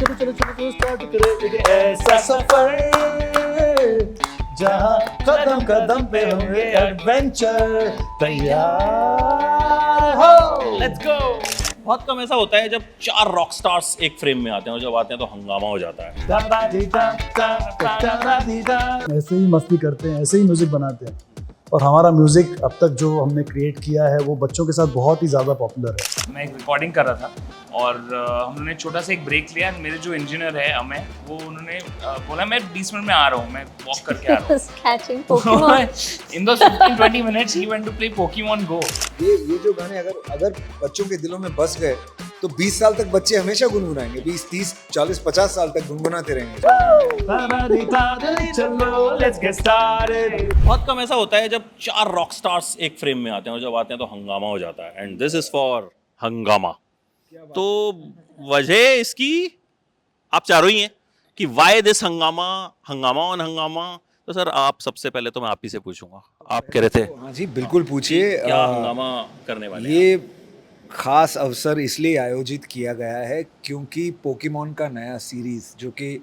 चलो चलो चलो चलो स्टार्ट करें एक ऐसा सफर जहां कदम कदम पे होंगे एडवेंचर। तैयार हो? Let's go. बहुत कम ऐसा होता है जब 4 रॉक स्टार्स एक फ्रेम में आते हैं और जब आते हैं तो हंगामा हो जाता है। ऐसे ही मस्ती करते हैं, ऐसे ही म्यूजिक बनाते हैं और हमारा म्यूजिक अब तक जो हमने क्रिएट किया है वो बच्चों के साथ बहुत ही ज़्यादा पॉपुलर है। मैं एक रिकॉर्डिंग कर रहा था और हमने छोटा सा एक ब्रेक लिया। मेरे जो इंजीनियर है अमय, वो उन्होंने बोला मैं 20 मिनट में आ रहा हूँ, मैं वॉक करके आ रहा Catching Pokemon. हूँ। इन those 15-20 minutes he went to play Pokemon Go. ये जो गाने अगर बच्चों के दिलों में बस गए तो 20 साल तक बच्चे हमेशा गुनगुनाएंगे, 20, 30, 40, 50 साल तक गुनगुनाते रहेंगे। बहुत कम ऐसा होता है जब 4 रॉक स्टार्स एक फ्रेम में आते हैं और जब आते हैं तो हंगामा हो जाता है। एंड दिस इज फॉर हंगामा। तो वजह इसकी आप चारों ही हैं कि वाई दिस हंगामा, हंगामा ऑन हंगामा। तो सर आप सबसे पहले तो मैं आप ही से पूछूंगा, आप कह रहे थे हाँ जी, बिल्कुल पूछिए। क्या हंगामा करने वाले हैं? ये खास अवसर इसलिए आयोजित किया गया है क्योंकि पोकेमॉन का नया सीरीज़ जो कि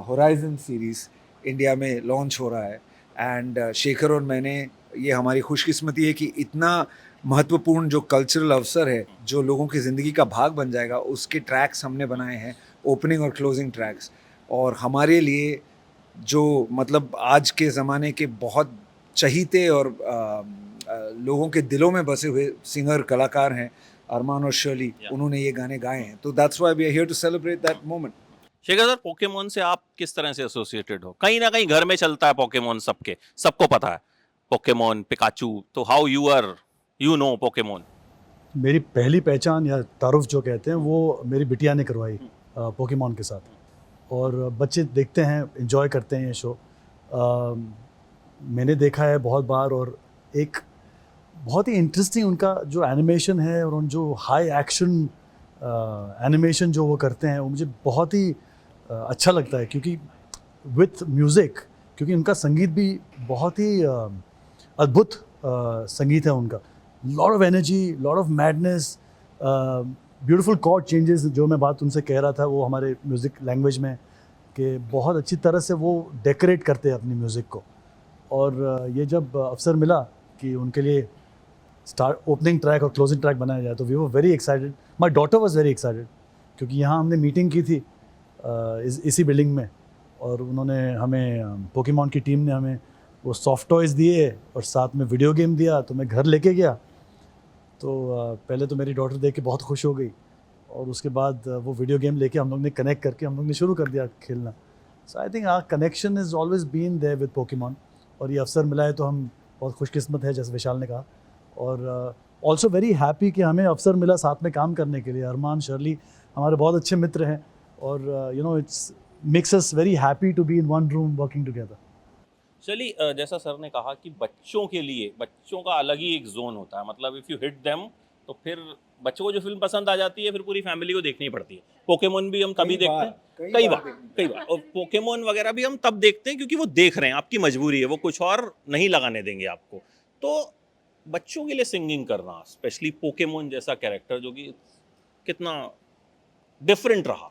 होराइजन सीरीज़ इंडिया में लॉन्च हो रहा है। एंड शेखर और मैंने, ये हमारी खुशकिस्मती है कि इतना महत्वपूर्ण जो कल्चरल अवसर है जो लोगों की ज़िंदगी का भाग बन जाएगा, उसके ट्रैक्स हमने बनाए हैं, ओपनिंग और क्लोजिंग ट्रैक्स। और हमारे लिए जो मतलब आज के ज़माने के बहुत चहीते और लोगों के दिलों में बसे हुए सिंगर कलाकार हैं अरमान और शर्ली, उन्होंने ये गाने गाए हैं। तो that's why we are here to celebrate that moment. Shekhar sir, Pokemon से आप किस तरह से एसोसिएटेड हो? कहीं ना कहीं घर में चलता है पोकेमोन, सबको पता है पोकेमोन, पिकाचू। तो हाउ यू नो पोकेमोन? मेरी पहली पहचान या तारुफ जो कहते हैं वो मेरी बिटिया ने करवाई पोकेमॉन के साथ। और बच्चे देखते हैं, एंजॉय करते हैं ये शो। मैंने देखा है बहुत बार और एक बहुत ही इंटरेस्टिंग उनका जो एनिमेशन है और उन जो हाई एक्शन एनिमेशन जो वो करते हैं वो मुझे बहुत ही अच्छा लगता है। क्योंकि विथ म्यूज़िक, क्योंकि उनका संगीत भी बहुत ही अद्भुत संगीत है उनका। Lot of energy, lot of madness, beautiful chord changes जो मैं बात उनसे कह रहा था वो हमारे म्यूज़िक लैंग्वेज में कि बहुत अच्छी तरह से वो डेकोरेट करते हैं अपनी म्यूज़िक को। और ये जब अवसर मिला कि उनके लिए ओपनिंग ट्रैक और क्लोजिंग ट्रैक बनाया जाए तो we were very excited. My daughter was very excited क्योंकि यहाँ हमने मीटिंग की थी इसी बिल्डिंग में और उन्होंने हमें पोकेमॉन की टीम ने हमें वो सॉफ्ट टॉयज़ दिए और साथ में वीडियो गेम दिया। तो मैं घर लेके गया तो पहले तो मेरी डॉटर देख के बहुत खुश हो गई और उसके बाद वो वीडियो गेम लेके हम लोग ने कनेक्ट करके हम लोग ने शुरू कर दिया खेलना। So I think our connection is always been there with Pokemon और ये अवसर मिला है तो हम बहुत खुशकिस्मत है, जैसे विशाल ने कहा। और ऑल्सो वेरी हैप्पी कि हमें अवसर मिला साथ में काम करने के लिए। अरमान, शर्ली हमारे बहुत अच्छे मित्र हैं और you know it's makes us very happy to be in one room working together. चलिए, जैसा सर ने कहा कि बच्चों के लिए, बच्चों का अलग ही एक जोन होता है। मतलब इफ़ यू हिट देम तो फिर बच्चों को जो फिल्म पसंद आ जाती है फिर पूरी फैमिली को देखनी पड़ती है। पोकेमोन भी हम तभी देखते हैं, कई बार। और पोकेमोन वगैरह भी हम तब देखते हैं क्योंकि वो देख रहे हैं, आपकी मजबूरी है, वो कुछ और नहीं लगाने देंगे आपको। तो बच्चों के लिए सिंगिंग करना, स्पेशली पोकेमोन जैसा कैरेक्टर जो कि कितना डिफरेंट रहा?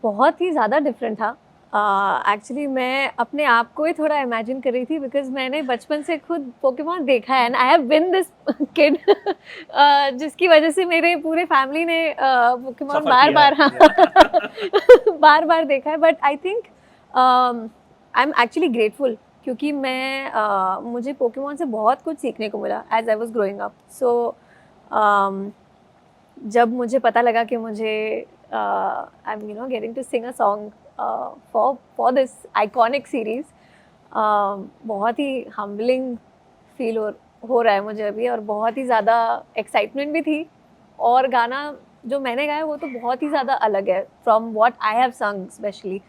बहुत ही ज़्यादा डिफरेंट था। एक्चुअली मैं अपने आप को ही थोड़ा इमेजिन कर रही थी बिकॉज मैंने बचपन से खुद पोकेमॉन देखा है and I have been this kid जिसकी वजह से मेरे पूरे फैमिली ने पोकेमॉन बार बार देखा है। But I think I am actually grateful क्योंकि मुझे पोकेमॉन से बहुत कुछ सीखने को मिला as I was growing up. So जब मुझे पता लगा कि मुझे I am getting to sing a song for this iconic series, बहुत ही हम्बलिंग फील हो रहा है मुझे अभी और बहुत ही ज़्यादा एक्साइटमेंट भी थी। और गाना जो मैंने गाया वो तो बहुत ही ज़्यादा अलग है from what I have sung specially.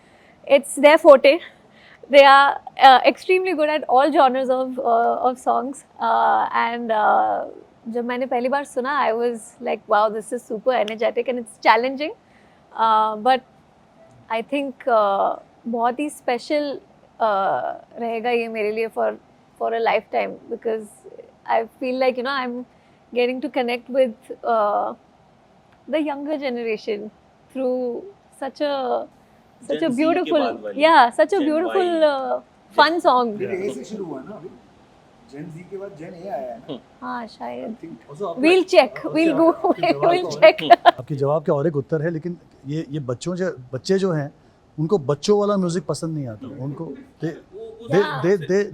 It's their forte, they are extremely good at all genres of songs and जब मैंने पहली बार सुना I was like wow, this is super energetic and it's challenging but I think बहुत ही special रहेगा ये मेरे लिए for a lifetime because I feel like I am getting to connect with the younger generation through such a Gen Z के beautiful, बाद वाली, yeah, such a Gen beautiful Y. fun song. फिर ए से शुरू हुआ ना अभी, जेन जी के बाद जेन ए आया है ना, हाँ शायद. Also आपका- We'll check. We'll go. We'll check. आपके जवाब का और एक उत्तर है, लेकिन ये बच्चे जो हैं उनको बच्चों वाला म्यूजिक पसंद नहीं आता. उनको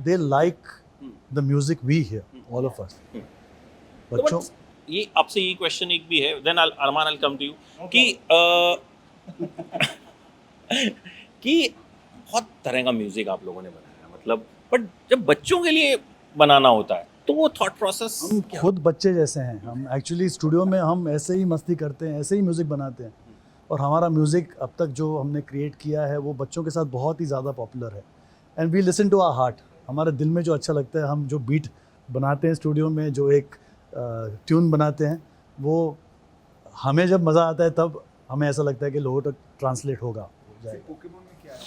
they like the music we hear, all of us. तो बच्चों but ये आपसे ये क्वेश्चन एक भी है, then Arman I come to you कि कि बहुत तरह का म्यूजिक आप लोगों ने बनाया, मतलब बट जब बच्चों के लिए बनाना होता है तो वो थॉट प्रोसेस हम खुद बच्चे जैसे हैं. हम एक्चुअली स्टूडियो में हम ऐसे ही मस्ती करते हैं, ऐसे ही म्यूज़िक बनाते हैं. और हमारा म्यूज़िक अब तक जो हमने क्रिएट किया है वो बच्चों के साथ बहुत ही ज़्यादा पॉपुलर है. And we listen to our heart. हमारे दिल में जो अच्छा लगता है, हम जो बीट बनाते हैं स्टूडियो में, जो एक ट्यून बनाते हैं, वो हमें जब मज़ा आता है तब हमें ऐसा लगता है कि लोगों तक ट्रांसलेट होगा. पोकेमोन में क्या है,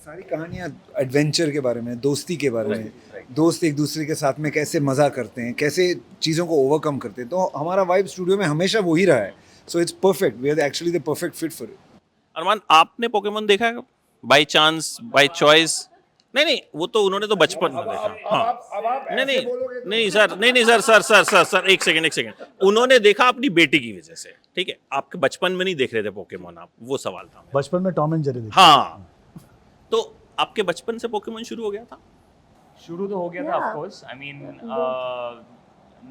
सारी कहानियाँ एडवेंचर के बारे में, दोस्ती के बारे में, दोस्त एक दूसरे के साथ में कैसे मज़ा करते हैं, कैसे चीज़ों को ओवरकम करते हैं. तो हमारा वाइब स्टूडियो में हमेशा वही रहा है. So it's perfect. We are actually the perfect fit for it. Armaan, आपने पोकेमोन देखा है बाय चांस, बाय चॉइस? नहीं, वो तो उन्होंने तो बचपन में देखा. हाँ, नहीं सर, एक सेकंड. उन्होंने देखा अपनी बेटी की वजह से, ठीक है. आपके बचपन में नहीं देख रहे थे पोकेमोन आप, वो सवाल था मेरा. बचपन में टॉम एंड जेरी देखते. हाँ, तो आपके बचपन से पोकेमोन शुरू हो गया था? शुरू तो हो गया था Yeah. Of course. I mean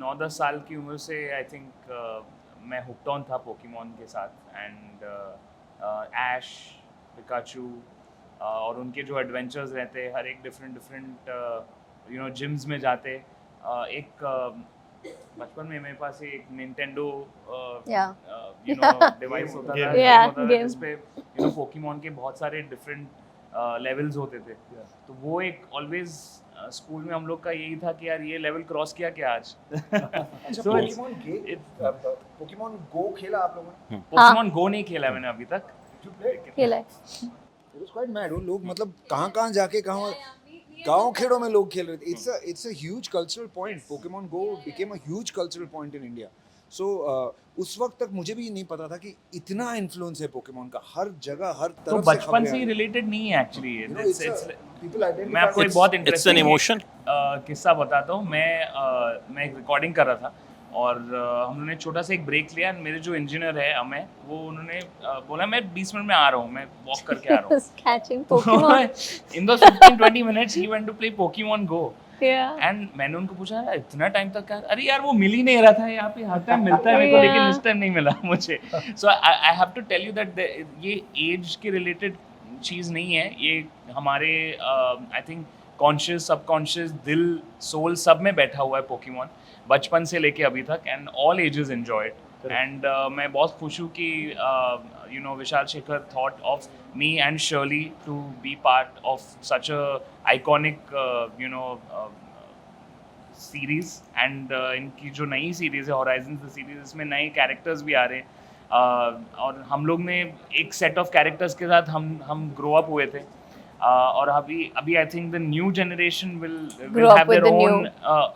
9-10 साल की उम्र से आई थिंक मैं हुक्ड ऑन था पोकेमोन के साथ. एंड ऐश, पिकाचू और उनके जो एडवेंचर्स रहते, हर एक डिफरेंट जिम्स में जाते. एक बचपन में मेरे पास एक निंटेंडो Yeah. डिवाइस होता था, Yeah, game होता था game. जिस पे पोकेमोन के बहुत सारे डिफरेंट लेवल्स होते थे. तो वो एक ऑलवेज स्कूल में हम लोग का यही था कि यार ये लेवल क्रॉस किया क्या आज. So पोकेमोन गो खेला आप लोगों ने? पोकेमोन गो नहीं खेला मैंने अभी तक. खेला है. It was quite mad. वो लोग मतलब कहाँ जाके गाँव खेड़ों में लोग खेल रहे थे. It's a huge cultural point. Pokemon Go became a huge cultural point in India. So उस वक्त तक मुझे भी नहीं पता था कि इतना इन्फ्लुएंस है पोकेमॉन का हर जगह, हर तरफ. तो बचपन से ही रिलेटेड नहीं है एक्चुअली. मैं आपको एक बहुत It's an इंटरेस्टिंग emotion. किस्सा बताता हूँ. मैं एक रिकॉर्डिंग कर रहा था और हमने छोटा सा एक ब्रेक लिया. मेरे जो इंजीनियर है अमय, वो उन्होंने बोला मैं 20 मिनट में आ रहा हूँ, मैं वॉक करके आ रहा हूँ. Catching Pokemon. इन दो 15-20 मिनट्स ही went to play Pokemon go. Yeah. And मैंने उनको पूछा इतना टाइम तक क्या? अरे यार वो मिल ही नहीं रहा था. यहाँ पे हर टाइम मिलता है मेरे को, लेकिन इस टाइम नहीं मिला मुझे. So I have to tell you that ये एज के रिलेटेड चीज़ नहीं है. ये हमारे आई थिंक कॉन्शियस, सबकॉन्शियस, दिल, सोल सब में बैठा हुआ है पोकेमॉन, बचपन से लेके अभी तक. And all ages enjoyed. And मैं बहुत खुश हूँ कि Vishal Shekhar thought of me and Shirley to be part of such a iconic series. And इनकी जो नई सीरीज़ है Horizons सीरीज़, इसमें नए कैरेक्टर्स भी आ रहे हैं. और हम लोग ने एक सेट ऑफ कैरेक्टर्स के साथ हम ग्रो अप हुए थे. और अभी I think the new generation will up have with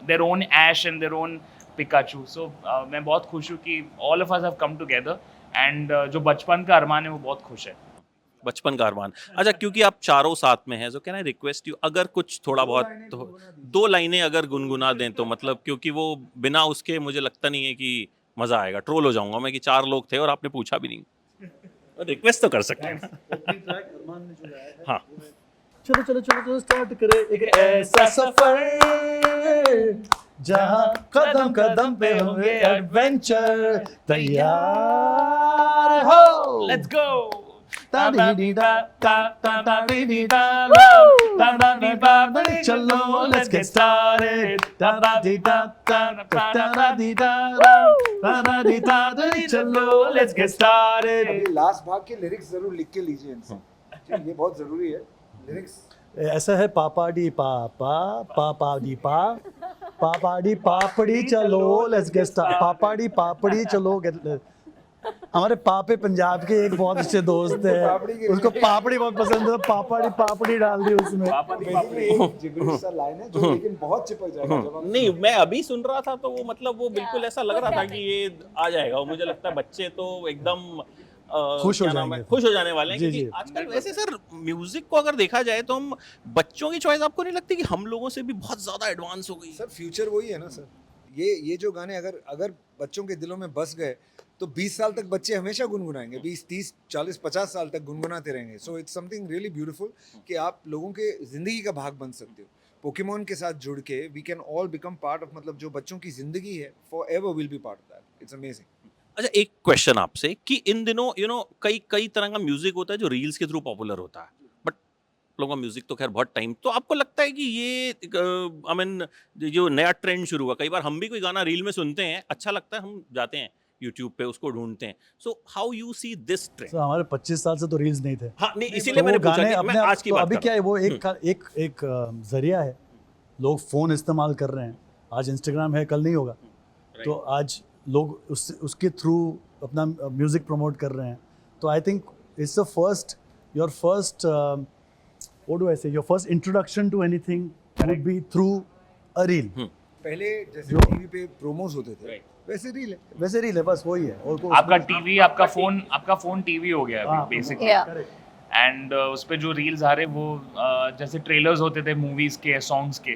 their own Ash and their own Pikachu. So मैं बहुत खुश हूँ कि all of us have come together. And जो बचपन का अरमान है वो बहुत खुश है. बचपन का अरमान. अच्छा, क्योंकि आप चारों साथ में हैं, so can I request you, अगर कुछ थोड़ा बहुत तो 2 लाइनें अगर गुनगुना दें तो, मतलब क्योंकि वो बिना उसके मुझे लगता नहीं है कि मजा आएगा. ट्रोल हो जाऊंगा मैं कि 4 लोग थे और आपने पूछा भी नहीं. रिक्वेस्ट तो कर सकते हैं. हाँ, चलो स्टार्ट करें एक ऐसा सफर जहाँ कदम कदम पे होंगे एडवेंचर. तैयार हो, लेट्स गो. चलो लेट्स गेट स्टार्टेड. चलो लेट्स गेट स्टार्टेड. अभी लास्ट भाग के लिरिक्स जरूर लिख के लीजिए इनसे. ये बहुत जरूरी है लिरिक्स. ऐसा है पापाडी पापा पापाडी पा पापाडी पापड़ी चलो लेट्स गेट स्टार्ट. पापाडी पापड़ी चलो गेट. हमारे पापे पंजाब के एक बहुत अच्छे दोस्त है, उसको पापड़ी बहुत पसंद है. पापाडी पापड़ी डाल दी उसमें. जिगरी सा लाइन है जो लेकिन बहुत चिपक जाएगा जब आप. नहीं, मैं अभी सुन रहा था तो वो मतलब वो बिल्कुल ऐसा लग रहा था कि ये आ जाएगा. मुझे लगता है बच्चे तो एकदम खुश हो क्या नाम है, जाएंगे। खुश हो जाने वाले हैं। जी, क्योंकि जी। आजकल वैसे सर म्यूजिक को अगर देखा जाए तो हम बच्चों की चॉइस, आपको नहीं लगती कि हम लोगों से भी बहुत ज्यादा एडवांस हो गई है? सर फ्यूचर वही है ना सर, ये जो गाने अगर अगर बच्चों के दिलों में बस गए तो 20 साल तक बच्चे हमेशा गुनगुनाएंगे, 20 30 40 50 साल तक गुनगुनाते रहेंगे। So it's something really beautiful कि आप लोगों के जिंदगी का भाग बन सकते हो। पोकेमॉन के साथ जुड़ के we can all become part of, मतलब जो बच्चों की जिंदगी है forever will be part of that. It's amazing. अच्छा, एक क्वेश्चन आपसे कि इन दिनों कई कई तरह का म्यूजिक होता है जो रील्स के थ्रू पॉपुलर होता है, बट लोगों का म्यूजिक तो खैर बहुत टाइम, तो आपको लगता है कि ये आई मीन जो नया ट्रेंड शुरू हुआ, कई बार हम भी कोई गाना रील में सुनते हैं, अच्छा लगता है, हम जाते हैं यूट्यूब पे उसको ढूंढते हैं, so how you see this trend? तो हमारे 25 साल से तो रील्स नहीं थे। हाँ नहीं, तो इसीलिए वो मैंने पूछा गाने कि अपने मैं आप आज की तो बात अभी कर क्या है, रहा वो हूँ। एक जरिया है। लोग फोन इस्तेमाल कर रहे हैं, आज इंस्टाग्राम है, कल नहीं होगा, तो आज लोग उसके थ्रू अपना म्यूजिक प्रमोट कर रहे हैं। तो I think it's the first your first what do I say, your first introduction to anything would be through a reel. पहले जैसे जो- टीवी पे प्रोमोस होते थे Right. वैसे रील है। वैसे रील है, बस वही है। और कोई आपका उसमें- टीवी, आपका फोन टीवी हो गया हाँ, अभी बेसिकली। Yeah. correct। एंड उस पे जो रील्स आ रहे वो जैसे ट्रेलर्स होते थे मूवीज के, सॉन्ग्स के,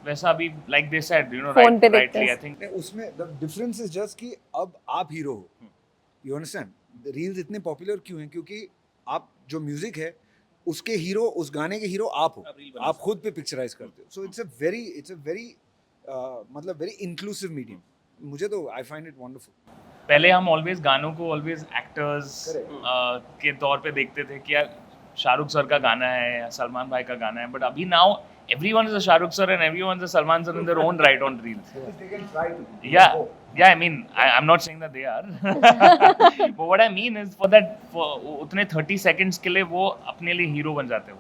वैसा अभी लाइक दे सेड Phone पे देखते राइटली हैं। आई थिंक नहीं, उसमें द डिफरेंस इज जस्ट कि अब आप हीरो हो। यू अंडरस्टैंड रील्स इतने पॉपुलर क्यों हैं? क्योंकि आप जो म्यूजिक है उसके हीरो, उस गाने के हीरो आप हो, आप reel बना आप खुद पे पिक्चराइज करते हो। सो इट्स अ वेरी मतलब वेरी इंक्लूसिव मीडियम। मुझे तो आई फाइंड इट वंडरफुल। पहले हम ऑलवेज गानों को ऑलवेज एक्टर्स के तौर पे देखते थे कि यार शाहरुख सर का गाना है या सलमान भाई का गाना है, बट अभी now everyone is a Shahrukh sir and everyone is a Salman sir in their own right on reels. They can try to. Yeah, I mean, I'm not saying that they are. But what I mean is for उतने 30 seconds के लिए वो अपने लिए hero बन जाते हो.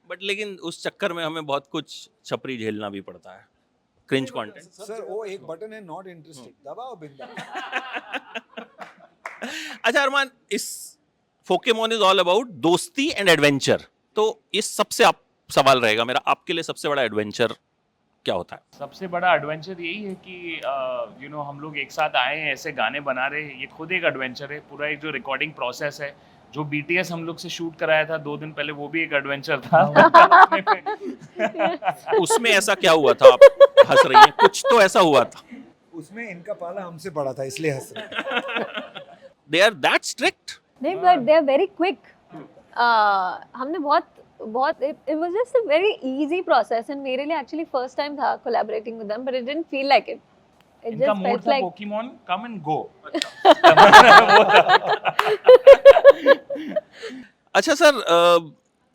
But लेकिन उस चक्कर में हमें बहुत कुछ छपरी झेलना भी पड़ता है, क्रिंज कंटेंट। सर वो एक बटन है नॉट इंटरेस्टिंग, दबाओ बिंदा। अच्छा अरमान, इस पोकेमॉन इज ऑल अबाउट दोस्ती एंड एडवेंचर, तो इस सबसे आप सवाल रहेगा मेरा, आपके लिए सबसे बड़ा एडवेंचर क्या होता है? सबसे बड़ा एडवेंचर यही है कि हम लोग एक साथ आए हैं, ऐसे गाने बना रहे हैं, ये खुद एक एडवेंचर है। पूरा एक जो रिकॉर्डिंग प्रोसेस है, जो BTS हम लोग से शूट कराया था 2 दिन पहले, वो भी एक एडवेंचर था। उसमें ऐसा क्या हुआ था, आप हंस रही हैं? कुछ तो ऐसा हुआ था। उसमें इनका पाला हमसे पड़ा था इसलिए हंस रहे हैं। They are that strict? नहीं, but they are very quick. हमने बहुत it was just a very easy process and मेरे लिए actually first time था collaborating with them, but it didn't feel like it. It इनका just मोड felt था like Pokemon come and go. अच्छा sir,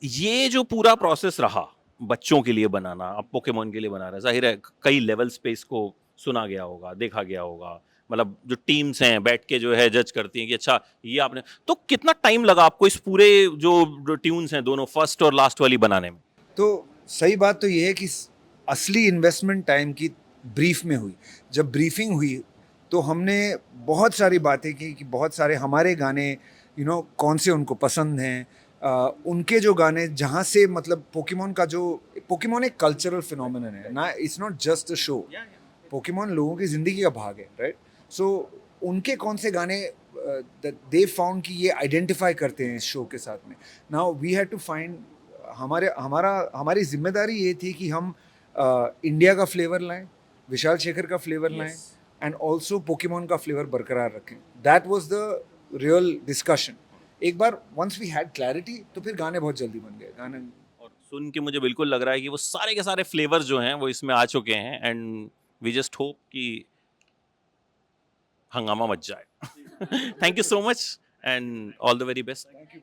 ये जो पूरा प्रोसेस रहा बच्चों के लिए बनाना, अब पोकेमॉन के लिए बना रहे हैं, जाहिर है कई लेवल्स पे इसको सुना गया होगा, देखा गया होगा, मतलब जो टीम्स हैं बैठ के जो है जज करती हैं कि अच्छा ये आपने, तो कितना टाइम लगा आपको इस पूरे जो ट्यून्स हैं दोनों फर्स्ट और लास्ट वाली बनाने में? तो सही बात तो ये है कि असली इन्वेस्टमेंट टाइम की ब्रीफ में हुई। जब ब्रीफिंग हुई तो हमने बहुत सारी बातें की कि बहुत सारे हमारे गाने कौन से उनको पसंद हैं, उनके जो गाने जहाँ से, मतलब पोकेमॉन एक कल्चरल फिनोमिनन है ना, it's not just a show. Pokemon लोगों की ज़िंदगी का भाग है, राइट? सो उनके कौन से गाने दे फाउंड कि ये आइडेंटिफाई करते हैं इस शो के साथ में। Now we had to find, हमारी जिम्मेदारी ये थी कि हम इंडिया का फ्लेवर लाएं, विशाल शेखर का फ्लेवर लाएं, एंड ऑल्सो पोकेमॉन का फ्लेवर बरकरार रखें। That was the real discussion. एक बार वंस वी हैड क्लैरिटी तो फिर गाने बहुत जल्दी बन गए। गाने और सुन के मुझे बिल्कुल लग रहा है कि वो सारे के सारे फ्लेवर्स जो हैं वो इसमें आ चुके हैं, एंड वी जस्ट होप कि हंगामा मच जाए। Thank you so much and all the very best. Thank you.